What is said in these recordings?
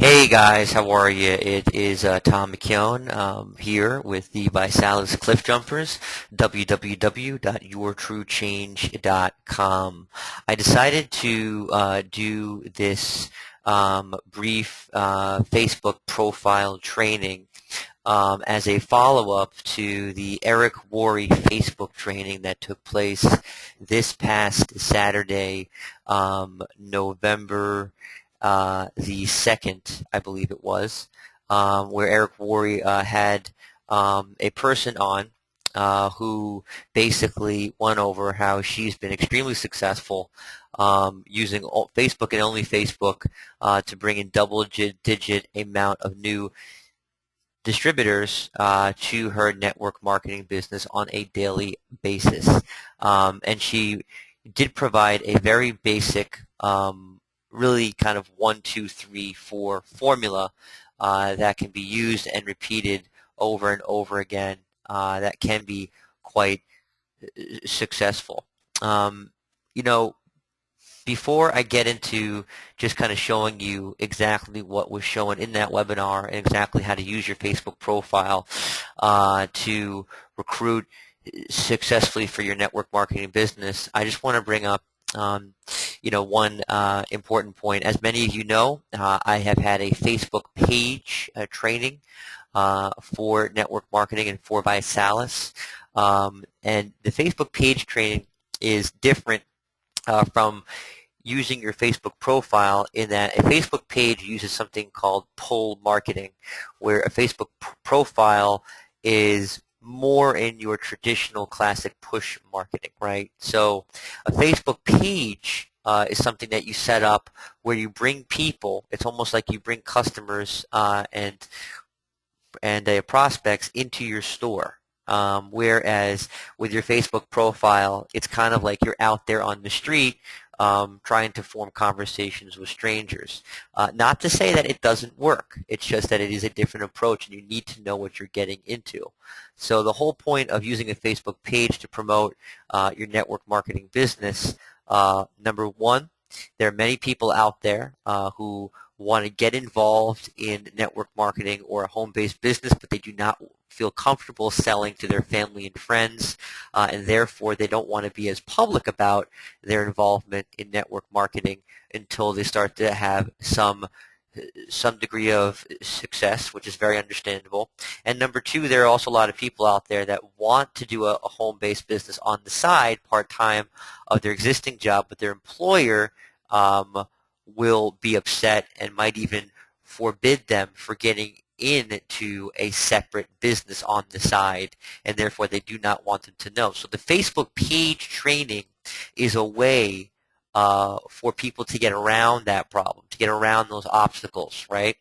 Hey guys, how are you? It is Tom McKeown here with the Visalus Cliff Jumpers, www.yourtruechange.com. I decided to do this brief Facebook profile training as a follow-up to the Eric Worre Facebook training that took place this past Saturday, November the 2nd, I believe it was, where Eric Worre had a person on who basically went over how she's been extremely successful using Facebook and only Facebook to bring in double-digit amount of new distributors to her network marketing business on a daily basis. And she did provide a very basic really kind of 1, 2, 3, 4 formula that can be used and repeated over and over again that can be quite successful. You know, before I get into just kind of showing you exactly what was shown in that webinar and exactly how to use your Facebook profile to recruit successfully for your network marketing business, I just want to bring up one important point. As many of you know, I have had a Facebook page training for network marketing and for Visalus. And the Facebook page training is different from using your Facebook profile in that a Facebook page uses something called pull marketing, where a Facebook profile is more in your traditional classic push marketing, right? So a Facebook page is something that you set up where you bring people. It's almost like you bring customers and prospects into your store. Whereas with your Facebook profile, it's kind of like you're out there on the street trying to form conversations with strangers. Not to say that it doesn't work. It's just that it is a different approach, and you need to know what you're getting into. So the whole point of using a Facebook page to promote your network marketing business, number one, there are many people out there who want to get involved in network marketing or a home-based business, but they do not feel comfortable selling to their family and friends, and therefore they don't want to be as public about their involvement in network marketing until they start to have some degree of success, which is very understandable. And number two, there are also a lot of people out there that want to do a home-based business on the side, part-time of their existing job, but their employer will be upset and might even forbid them for getting into a separate business on the side, and therefore they do not want them to know. So the Facebook page training is a way for people to get around that problem, to get around those obstacles, right?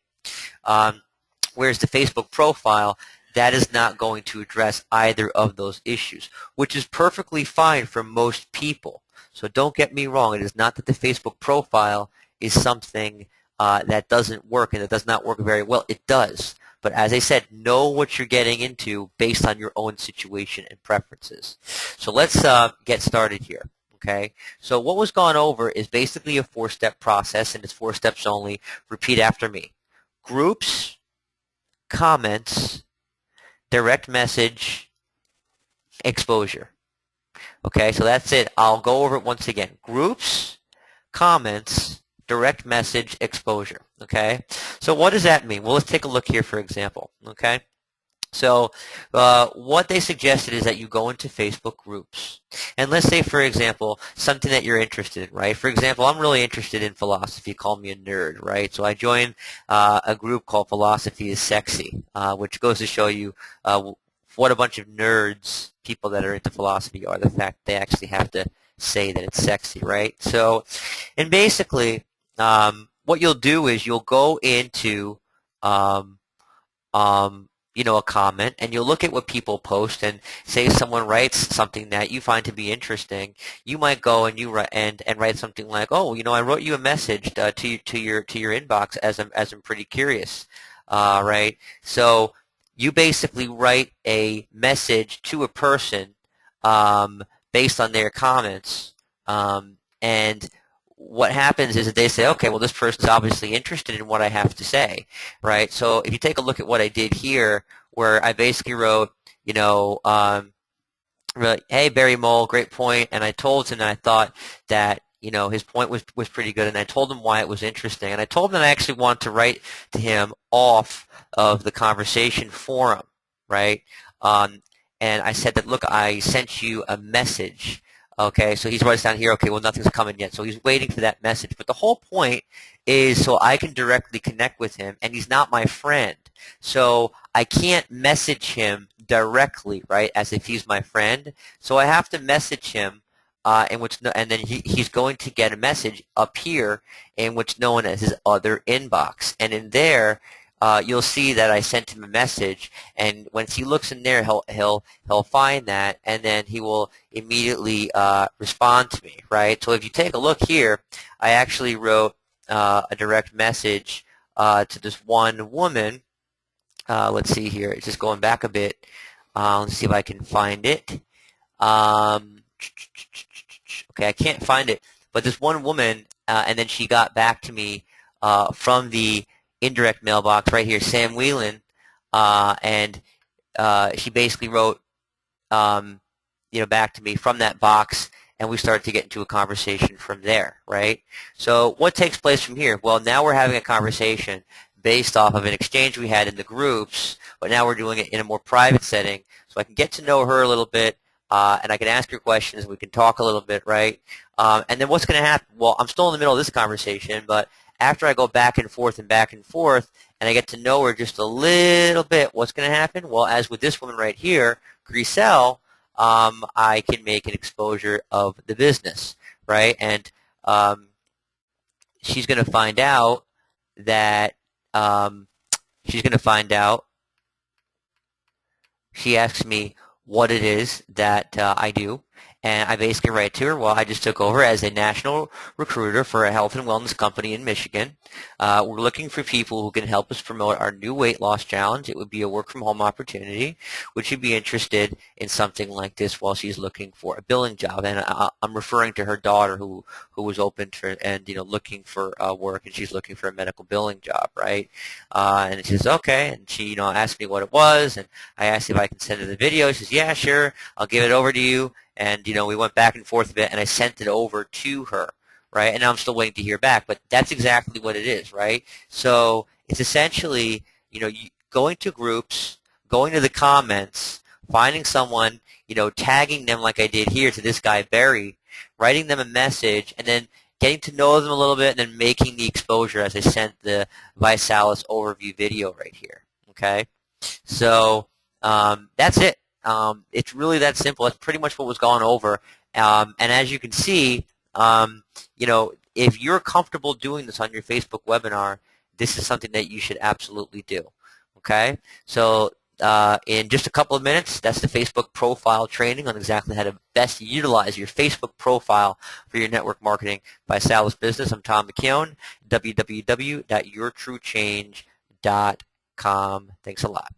Whereas the Facebook profile, that is not going to address either of those issues, which is perfectly fine for most people. So don't get me wrong. It is not that the Facebook profile is something that doesn't work and that does not work very well. It does. But as I said, know what you're getting into based on your own situation and preferences. So let's get started here. Okay. So what was gone over is basically a 4-step process, and it's 4 steps only. Repeat after me. Groups, comments, direct message, exposure. Okay, so that's it. I'll go over it once again. Groups, comments, direct message, exposure. Okay, so what does that mean? Well, let's take a look here, for example. Okay, so what they suggested is that you go into Facebook groups. And let's say, for example, something that you're interested in, right? For example, I'm really interested in philosophy. Call me a nerd, right? So I joined a group called Philosophy is Sexy, which goes to show you what a bunch of nerds people that are into philosophy are, the fact they actually have to say that it's sexy, right? So, and basically, what you'll do is you'll go into, a comment, and you'll look at what people post, and say someone writes something that you find to be interesting, you might go and you write and write something like, oh, I wrote you a message to your inbox as I'm pretty curious, right? So you basically write a message to a person based on their comments, and what happens is that they say, okay, well, this person's obviously interested in what I have to say, right? So if you take a look at what I did here, where I basically wrote, you know, really, hey, Barry Mole, great point. And I told him that I thought that, you know, his point was pretty good, and I told him why it was interesting. And I told him that I actually want to write to him off of the conversation forum, right? Um, and I said that, look, I sent you a message. Okay, so he's writing down here, okay, well, nothing's coming yet. So he's waiting for that message. But the whole point is so I can directly connect with him, and he's not my friend. So I can't message him directly, right, as if he's my friend. So I have to message him, and then he's going to get a message up here in what's known as his other inbox. And in there, you'll see that I sent him a message, and once he looks in there, he'll find that, and then he will immediately respond to me, right? So if you take a look here, I actually wrote a direct message to this one woman. Let's see here. It's just going back a bit. Let's see if I can find it. Okay, I can't find it. But this one woman, and then she got back to me from the indirect mailbox right here, Sam Whelan, and she basically wrote, back to me from that box, and we started to get into a conversation from there, right? So what takes place from here? Well, now we're having a conversation based off of an exchange we had in the groups, but now we're doing it in a more private setting, so I can get to know her a little bit, and I can ask her questions, and we can talk a little bit, right? And then what's going to happen? Well, I'm still in the middle of this conversation, but after I go back and forth, and I get to know her just a little bit, what's going to happen? Well, as with this woman right here, Griselle, I can make an exposure of the business, right? And she's going to find out that she's going to find out. She asks me what it is that I do, and I basically write to her, well, I just took over as a national recruiter for a health and wellness company in Michigan. We're looking for people who can help us promote our new weight loss challenge. It would be a work-from-home opportunity. Would she be interested in something like this while she's looking for a billing job? And I'm referring to her daughter who was open for and looking for work, and she's looking for a medical billing job, right? And she says, okay, and she asked me what it was, and I asked if I can send her the video. She says, yeah, sure, I'll give it over to you. And, we went back and forth a bit, and I sent it over to her, right? And now I'm still waiting to hear back, but that's exactly what it is, right? So it's essentially, going to groups, going to the comments, finding someone, tagging them like I did here to this guy, Barry, writing them a message, and then getting to know them a little bit, and then making the exposure as I sent the Visalus overview video right here, okay? So that's it. It's really that simple. That's pretty much what was gone over. And as you can see, if you're comfortable doing this on your Facebook webinar, this is something that you should absolutely do. Okay? So in just a couple of minutes, that's the Facebook profile training on exactly how to best utilize your Facebook profile for your network marketing by Visalus Business. I'm Tom McKeown, www.yourtruechange.com. Thanks a lot.